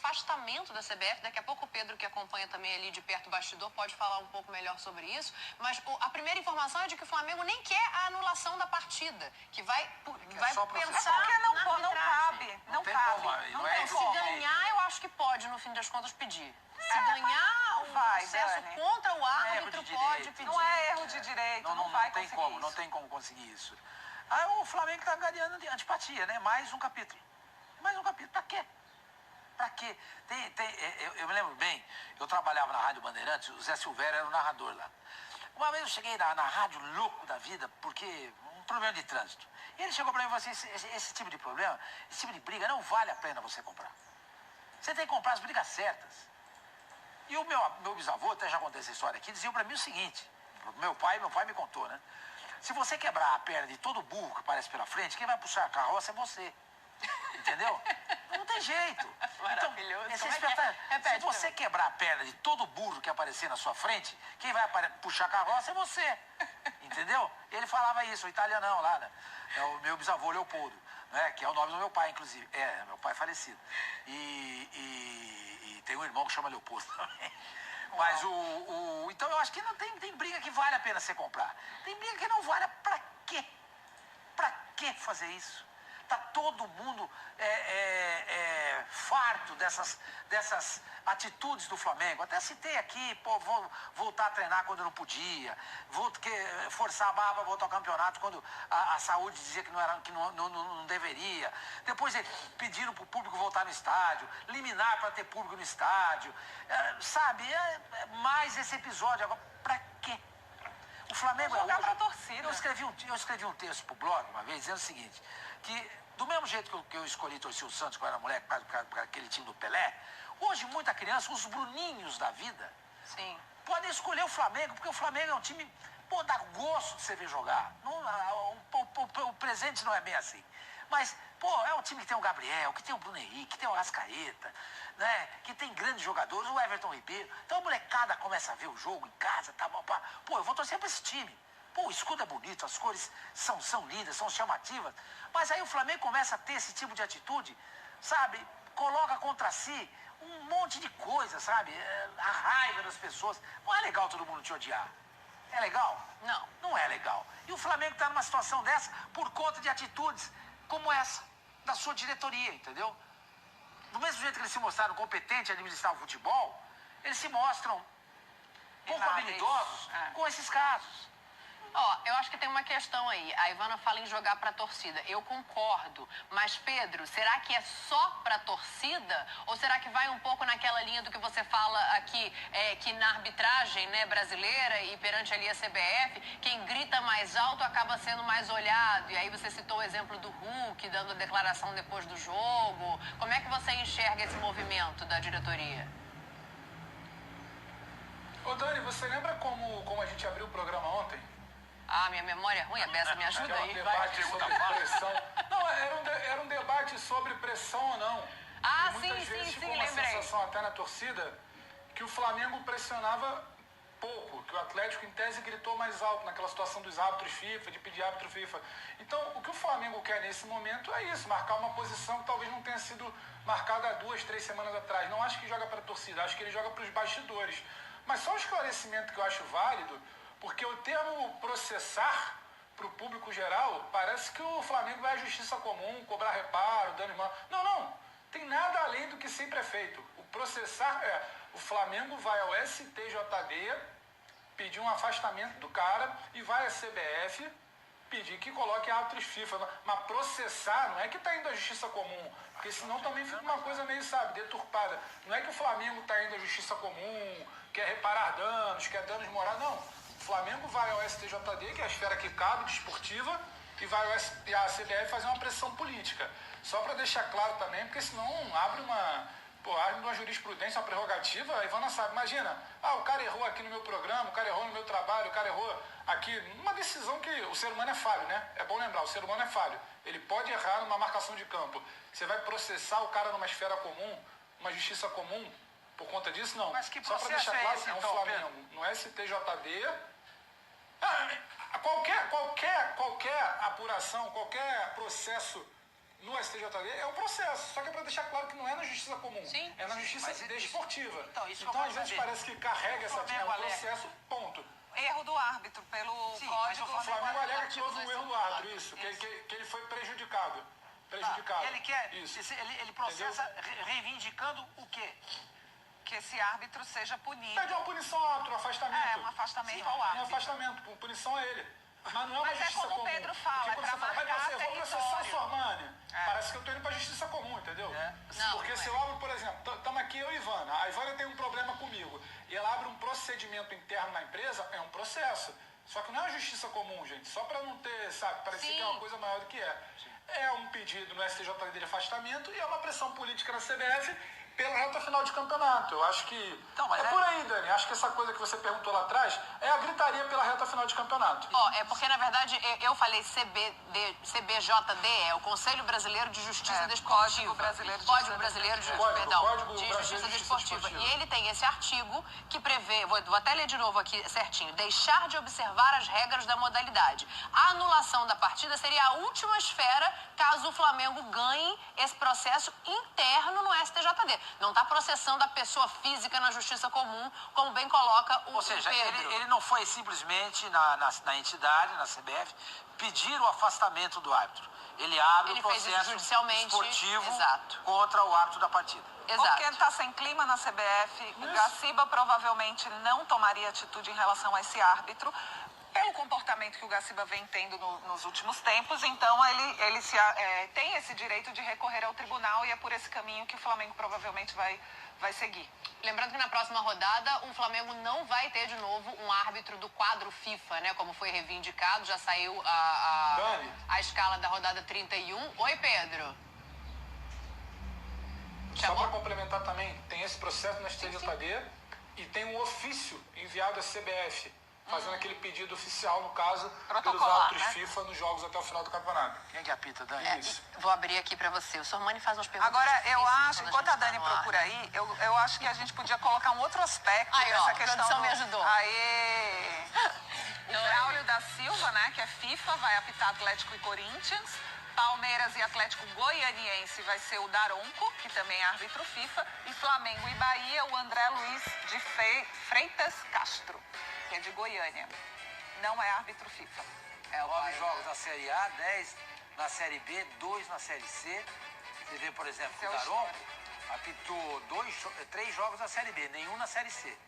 afastamento da CBF. Daqui a pouco o Pedro, que acompanha também ali de perto o bastidor, pode falar um pouco melhor sobre isso. Mas a primeira informação é de que o Flamengo nem quer a anulação da partida, que vai pensar porque não cabe. Não cabe. Não tem. Se ganhar, eu acho que pode, no fim das contas, pedir. Se ganhar o processo contra o árbitro, pode pedir. Não é erro de direito, não vai conseguir isso. Não tem como conseguir isso. Aí o Flamengo está ganhando de antipatia, né? Mais um capítulo. Pra quê? Pra quê? Eu me lembro bem, eu trabalhava na Rádio Bandeirantes, o Zé Silvério era o narrador lá. Uma vez eu cheguei na rádio louco da vida, porque um problema de trânsito. E ele chegou pra mim e falou assim, esse tipo de problema, esse tipo de briga, não vale a pena você comprar. Você tem que comprar as brigas certas. E o meu bisavô, até já contei essa história aqui, dizia pra mim o seguinte, meu pai me contou, né? Se você quebrar a perna de todo burro que aparece pela frente, quem vai puxar a carroça é você. Entendeu? Não tem jeito. Maravilhoso. Então, se você quebrar a perna de todo burro que aparecer na sua frente, quem vai puxar a carroça é você. Entendeu? Ele falava isso, o italianão lá, né? É o meu bisavô Leopoldo, né? Que é o nome do meu pai, inclusive. É, meu pai é falecido. E tem um irmão que chama Leopoldo também. Mas então eu acho que não tem briga que vale a pena você comprar. Tem briga que não vale. Pra quê? Pra que fazer isso? Tá todo mundo farto dessas atitudes do Flamengo. Até citei aqui, vou voltar a treinar quando eu não podia, vou forçar a barra para voltar ao campeonato quando a saúde dizia que não deveria. Depois pediram para o público voltar no estádio, liminar para ter público no estádio. Mais esse episódio agora. Para quê? O Flamengo jogar pra torcida. Eu escrevi um texto pro blog uma vez dizendo o seguinte, que do mesmo jeito que eu escolhi torcer o Santos quando eu era moleque, por aquele time do Pelé, hoje muita criança, os Bruninhos da vida, sim, podem escolher o Flamengo, porque o Flamengo é um time, dá gosto de você ver jogar. O presente não é bem assim. Mas, é um time que tem o Gabriel, que tem o Bruno Henrique, que tem o Arrascaeta, né? Que tem grandes jogadores, o Everton Ribeiro. Então a molecada começa a ver o jogo em casa, tá bom, eu vou torcer pra esse time. O escudo é bonito, as cores são lindas, são chamativas. Mas aí o Flamengo começa a ter esse tipo de atitude, sabe? Coloca contra si um monte de coisa, sabe? A raiva das pessoas. Não é legal todo mundo te odiar. É legal? Não. Não é legal. E o Flamengo está numa situação dessa por conta de atitudes como essa, da sua diretoria, entendeu? Do mesmo jeito que eles se mostraram competentes em administrar o futebol, eles se mostram pouco habilidosos com esses casos. Eu acho que tem uma questão aí. A Ivana fala em jogar pra torcida. Eu concordo. Mas, Pedro, será que é só pra torcida? Ou será que vai um pouco naquela linha do que você fala aqui, que na arbitragem, né, brasileira e perante ali a CBF, quem grita mais alto acaba sendo mais olhado? E aí você citou o exemplo do Hulk, dando a declaração depois do jogo. Como é que você enxerga esse movimento da diretoria? Ô, Dani, você lembra como a gente abriu o programa ontem? Minha memória é ruim, a Bessa me ajuda aí. Um debate sobre pressão. Não, era um debate sobre pressão ou não. Muitas vezes ficou uma sensação até na torcida que o Flamengo pressionava pouco, que o Atlético, em tese, gritou mais alto naquela situação dos árbitros FIFA, de pedir árbitro FIFA. Então, o que o Flamengo quer nesse momento é isso, marcar uma posição que talvez não tenha sido marcada há 2, 3 semanas atrás. Não acho que joga para a torcida, acho que ele joga para os bastidores. Mas só um esclarecimento que eu acho válido, porque o termo processar para o público geral, parece que o Flamengo vai à justiça comum, cobrar reparo, dano irmão. Não. Tem nada além do que sempre é feito. O processar o Flamengo vai ao STJD pedir um afastamento do cara e vai à CBF pedir que coloque árbitros FIFA. Mas processar não é que está indo à justiça comum, porque senão também fica uma coisa meio, deturpada. Não é que o Flamengo está indo à justiça comum, quer reparar danos, quer danos morais, não. O Flamengo vai ao STJD, que é a esfera que cabe, desportiva, e vai à CBF fazer uma pressão política. Só para deixar claro também, porque senão abre uma jurisprudência, uma prerrogativa, a Ivana sabe, imagina, o cara errou aqui no meu programa, o cara errou no meu trabalho, o cara errou aqui, numa decisão que o ser humano é falho, né? É bom lembrar, o ser humano é falho. Ele pode errar numa marcação de campo. Você vai processar o cara numa esfera comum, uma justiça comum, por conta disso, não. Mas que só para deixar claro, esse, é um então, Flamengo, Pedro? no STJD... Qualquer apuração, qualquer processo no STJD é um processo, só que é para deixar claro que não é na justiça comum, Sim. é na justiça desportiva. Então, isso às vezes parece que carrega essa tinha um processo, ponto. Erro do árbitro pelo código. O Flamengo alega que houve um erro do árbitro, isso. Que ele foi prejudicado. Ele quer, isso. Ele processa reivindicando o quê? Que esse árbitro seja punido. Pede uma punição ao árbitro, um afastamento. Um afastamento ao árbitro. Um afastamento, punição a ele. Mas não é uma justiça como comum. o Pedro fala, é pra marcar eu vou processar a Sormani. Parece que eu tô indo pra justiça comum, entendeu? Porque se eu abro, por exemplo, estamos aqui eu e Ivana. A Ivana tem um problema comigo. E ela abre um procedimento interno na empresa, é um processo. Só que não é uma justiça comum, gente. Só pra não ter, sabe, parecer que é uma coisa maior do que é. É um pedido no STJD de afastamento e é uma pressão política na CBF pela reta final de campeonato. Eu acho que por aí, Dani. Acho que essa coisa que você perguntou lá atrás é a gritaria pela reta final de campeonato. É porque, na verdade, eu falei CBJD, é o Conselho Brasileiro de Justiça Desportiva. Código Brasileiro de Justiça Desportiva. E ele tem esse artigo que prevê, vou até ler de novo aqui certinho, deixar de observar as regras da modalidade. A anulação da partida seria a última esfera caso o Flamengo ganhe esse processo interno no STJD. Não está processando a pessoa física na justiça comum, como bem coloca o Pedro. Ou seja, ele não foi simplesmente na entidade, na CBF, pedir o afastamento do árbitro. Ele abre o processo esportivo contra o árbitro da partida. Exato. Porque ele está sem clima na CBF, o Gaciba provavelmente não tomaria atitude em relação a esse árbitro, pelo comportamento que o Gaciba vem tendo nos últimos tempos, então ele tem esse direito de recorrer ao tribunal e é por esse caminho que o Flamengo provavelmente vai seguir. Lembrando que na próxima rodada o Flamengo não vai ter de novo um árbitro do quadro FIFA, né? Como foi reivindicado, já saiu a escala da rodada 31. Oi, Pedro. Só para complementar também, tem esse processo na STJD e tem um ofício enviado à CBF. Fazendo aquele pedido oficial, no caso, pelos árbitros FIFA nos jogos até o final do campeonato. Quem é que apita, Dani? Isso. Vou abrir aqui pra você. O Sormani faz umas perguntas. Agora, eu acho, enquanto a Dani procura aí, eu acho que a gente podia colocar um outro aspecto dessa questão. A produção me ajudou. Aê! O Braulio da Silva, né, que é FIFA, vai apitar Atlético e Corinthians. Palmeiras e Atlético Goianiense vai ser o Daronco, que também é árbitro FIFA. E Flamengo e Bahia, o André Luiz de Freitas Castro, que é de Goiânia. Não é árbitro FIFA. 9 jogos na Série A, 10 na Série B, 2 na Série C. Você vê, por exemplo, o Daronco apitou 3 jogos na Série B, nenhum na Série C.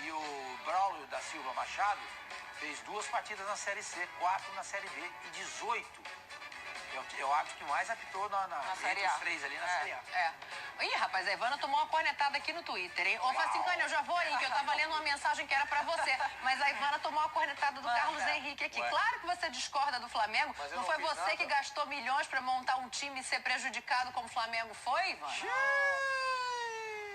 E o Braulio da Silva Machado fez 2 partidas na Série C, 4 na Série B e 18. É o árbitro que mais apitou entre os 3 ali na Série A. Ih, rapaz, a Ivana tomou uma cornetada aqui no Twitter, hein? Ô, Facincani, eu já vou aí, que eu tava lendo uma mensagem que era pra você. Mas a Ivana tomou uma cornetada do Carlos Henrique aqui. Claro que você discorda do Flamengo. Não foi você que gastou milhões pra montar um time e ser prejudicado como o Flamengo foi, Ivana?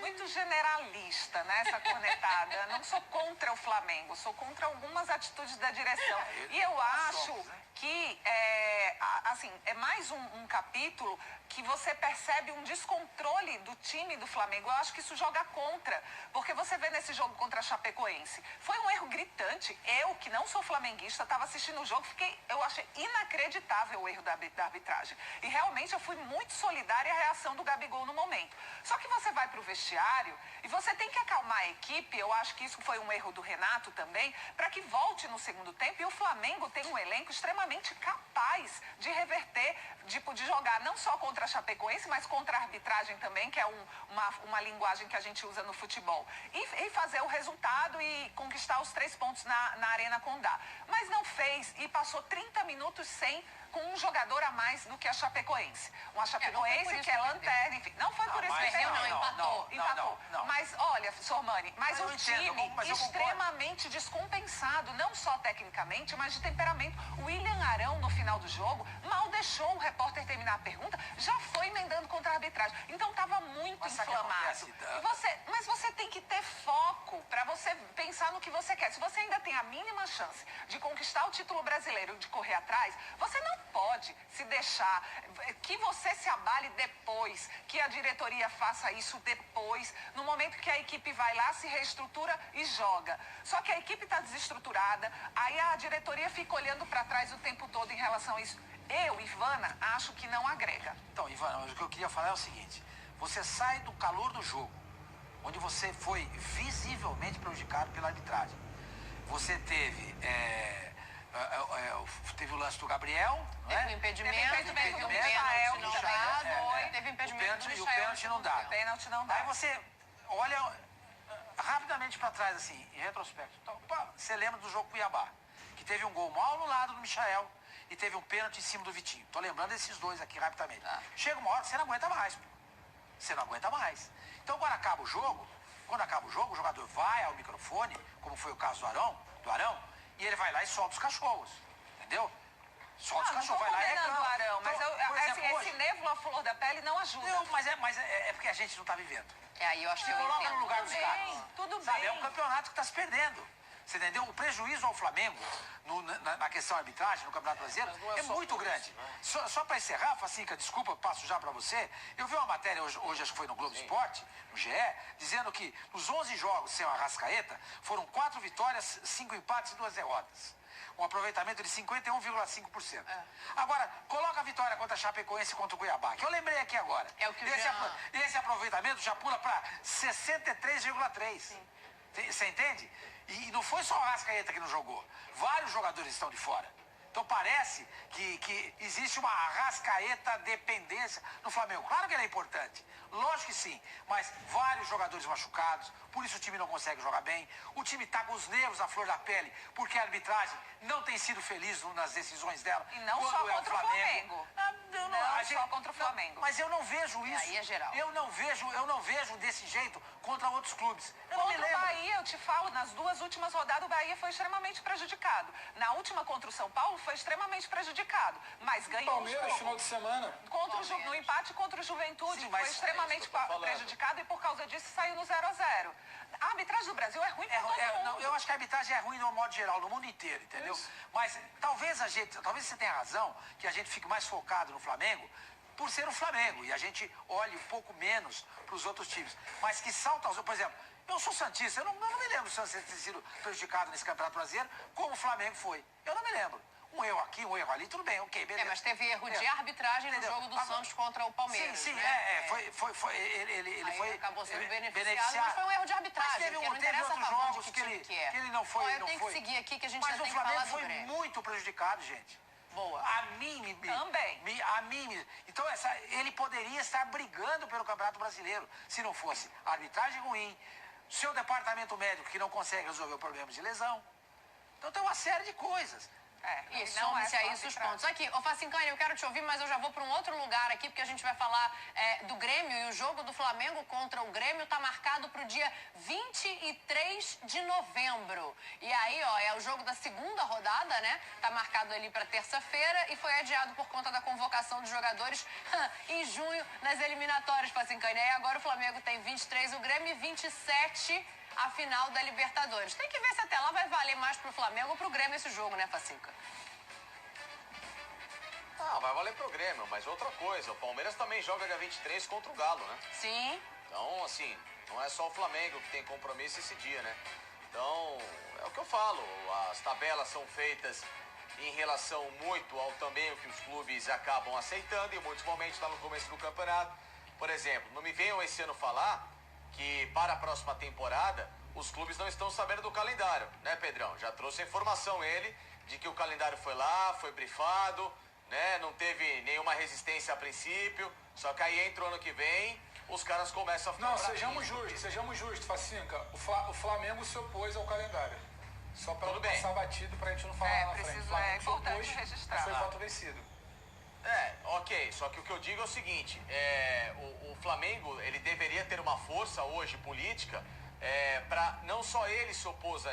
Muito generalista, né, essa cornetada. Eu não sou contra o Flamengo, sou contra algumas atitudes da direção. E eu acho que é mais um capítulo que você percebe um descontrole do time do Flamengo. Eu acho que isso joga contra, porque você vê nesse jogo contra a Chapecoense. Foi um erro gritante. Eu, que não sou flamenguista, estava assistindo o jogo, eu achei inacreditável o erro da arbitragem. E realmente eu fui muito solidária à reação do Gabigol no momento. Só que você vai para o vestiário e você tem que acalmar a equipe. Eu acho que isso foi um erro do Renato também, para que volte no segundo tempo. E o Flamengo tem um elenco extremamente capaz de reverter, de jogar não só contra a Chapecoense, mas contra a arbitragem também, que é uma linguagem que a gente usa no futebol. E fazer o resultado e conquistar os 3 pontos na Arena Condá. Mas não fez e passou 30 minutos com um jogador a mais do que a Chapecoense. Uma Chapecoense que é lanterna, enfim. Não foi por isso que perdeu, não. Empatou. Mas, olha, Sormani, um time extremamente descompensado, não só tecnicamente, mas de temperamento. O William Arão, no final do jogo, mal deixou o repórter terminar a pergunta, já foi emendando contra a arbitragem. Então, estava muito inflamado. Mas você tem que ter foco para você pensar no que você quer. Se você ainda tem a mínima chance de conquistar o título brasileiro, de correr atrás, você não pode se deixar que você se abale depois, que a diretoria faça isso depois, no momento que a equipe vai lá, se reestrutura e joga. Só que a equipe está desestruturada, aí a diretoria fica olhando para trás o tempo todo em relação a isso. Eu, Ivana, acho que não agrega. Então, Ivana, o que eu queria falar é o seguinte. Você sai do calor do jogo, onde você foi visivelmente prejudicado pela arbitragem. Você teve o lance do Gabriel, teve um impedimento, teve um pênalti não dado, teve impedimento do Michael, e o pênalti não dá. Pênalti não dá. Aí você olha rapidamente para trás, assim, em retrospecto. Então, você lembra do jogo Cuiabá, que teve um gol mal anulado do Michael e teve um pênalti em cima do Vitinho. Tô lembrando desses dois aqui rapidamente. Chega uma hora que você não aguenta mais, pô. Você não aguenta mais. Então, quando acaba o jogo, o jogador vai ao microfone, como foi o caso do Arão, e ele vai lá e solta os cachorros. Entendeu? Solta os cachorros, vai lá e reclama. Arão, mas então, exemplo, esse nervo à flor da pele não ajuda. Não, mas é porque a gente não tá vivendo. Aí eu acho que eu coloca entendo. no lugar dos caras. Tudo bem. Sabe, é um campeonato que tá se perdendo. Você entendeu? O prejuízo ao Flamengo na questão arbitragem no Campeonato Brasileiro é muito grande. Isso, né? Só para encerrar, Facinca, desculpa, passo já para você. Eu vi uma matéria hoje, acho que foi no Globo Esporte, no GE, dizendo que nos 11 jogos sem o Arrascaeta, foram 4 vitórias, 5 empates e 2 derrotas. Um aproveitamento de 51,5%. Agora, coloca a vitória contra a Chapecoense e contra o Cuiabá, que eu lembrei aqui agora. É o que esse aproveitamento já pula para 63,3%. Você entende? E não foi só o Arrascaeta que não jogou. Vários jogadores estão de fora. Então parece que existe uma Arrascaeta dependência no Flamengo. Claro que ele é importante. Lógico que sim. Mas vários jogadores machucados. Por isso o time não consegue jogar bem. O time está com os nervos à flor da pele. Porque a arbitragem não tem sido feliz nas decisões dela. E não só contra o Flamengo. Não só contra o Flamengo. Mas eu não vejo isso. Aí é geral. Eu não vejo desse jeito contra outros clubes. Eu contra não me lembro. O Bahia, eu te falo, nas 2 últimas rodadas o Bahia foi extremamente prejudicado. Na última contra o São Paulo foi extremamente prejudicado. Mas ganhou Palmeiras, o jogo. final de semana. No empate contra o Juventude, Sim, mas foi extremamente prejudicado e por causa disso saiu no 0-0. A arbitragem do Brasil é ruim para todo mundo. Não, eu acho que a arbitragem é ruim no modo geral, no mundo inteiro, entendeu? Isso. Mas talvez você tenha razão, que a gente fique mais focado no Flamengo, por ser o Flamengo, e a gente olhe um pouco menos para os outros times. Mas que salta aos... Por exemplo, eu sou santista, eu não me lembro se você ter sido prejudicado nesse Campeonato Brasileiro, como o Flamengo foi. Eu não me lembro. Um erro aqui, um erro ali, tudo bem, ok, beleza. Mas teve erro de arbitragem no jogo do Santos contra o Palmeiras. Sim, né? Ele foi acabou sendo beneficiado, mas foi um erro de arbitragem. Mas teve outros jogos que ele não foi. Eu tenho que seguir aqui que a gente mas já tem que falar do Mas o Flamengo foi muito prejudicado, gente. Boa. A mim também. Então, ele poderia estar brigando pelo Campeonato Brasileiro se não fosse a arbitragem ruim, seu departamento médico que não consegue resolver o problema de lesão. Então tem uma série de coisas. E some-se a isso os pontos. Aqui, ô Facincani, eu quero te ouvir, mas eu já vou para um outro lugar aqui, porque a gente vai falar do Grêmio, e o jogo do Flamengo contra o Grêmio está marcado para o dia 23 de novembro. E aí, ó, é o jogo da segunda rodada, né? Tá marcado ali para terça-feira e foi adiado por conta da convocação de jogadores em junho nas eliminatórias, Facincani. E agora o Flamengo tem 23, o Grêmio 27... a final da Libertadores. Tem que ver se até lá vai valer mais pro Flamengo ou pro Grêmio esse jogo, né, Facinca? Não, vai valer pro Grêmio, mas outra coisa, o Palmeiras também joga dia 23 contra o Galo, né? Sim. Então, assim, não é só o Flamengo que tem compromisso esse dia, né? Então, é o que eu falo, as tabelas são feitas em relação muito ao também o que os clubes acabam aceitando, em muitos momentos lá no começo do campeonato. Por exemplo, não me venham esse ano falar que para a próxima temporada os clubes não estão sabendo do calendário, né, Pedrão? Já trouxe a informação ele de que o calendário foi lá, foi brifado, né? Não teve nenhuma resistência a princípio, só que aí entra o ano que vem, os caras começam a ficar... Não, sejamos justos, Facinca. O Flamengo se opôs ao calendário. Só para não passar batido, pra gente não falar na frente. O Flamengo se opôs, registrar. Mas foi voto vencido. Ok, só que o que eu digo é o seguinte, o Flamengo, ele deveria ter uma força hoje política para não só ele se opor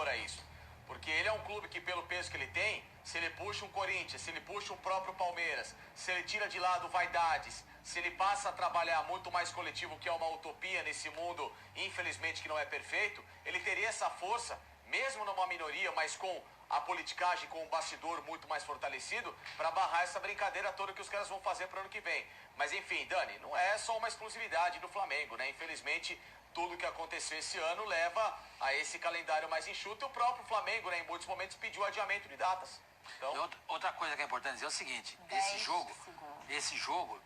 a isso, porque ele é um clube que pelo peso que ele tem, se ele puxa um Corinthians, se ele puxa o próprio Palmeiras, se ele tira de lado vaidades, se ele passa a trabalhar muito mais coletivo, que é uma utopia nesse mundo, infelizmente que não é perfeito, ele teria essa força, mesmo numa minoria, mas com a politicagem, com um bastidor muito mais fortalecido, para barrar essa brincadeira toda que os caras vão fazer para o ano que vem. Mas enfim, Dani, não é só uma exclusividade do Flamengo, né? Infelizmente, tudo que aconteceu esse ano leva a esse calendário mais enxuto. E o próprio Flamengo, né, em muitos momentos, pediu adiamento de datas. Então... Outra coisa que é importante dizer é o seguinte, esse jogo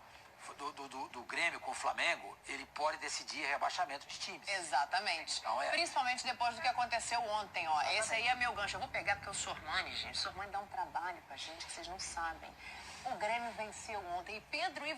do Grêmio com o Flamengo, ele pode decidir rebaixamento dos times. Exatamente. Então, principalmente depois do que aconteceu ontem, ó. Exatamente. Esse aí é meu gancho. Eu vou pegar porque o Sormani, gente, o Sormani dá um trabalho pra gente que vocês não sabem. O Grêmio venceu ontem e Pedro e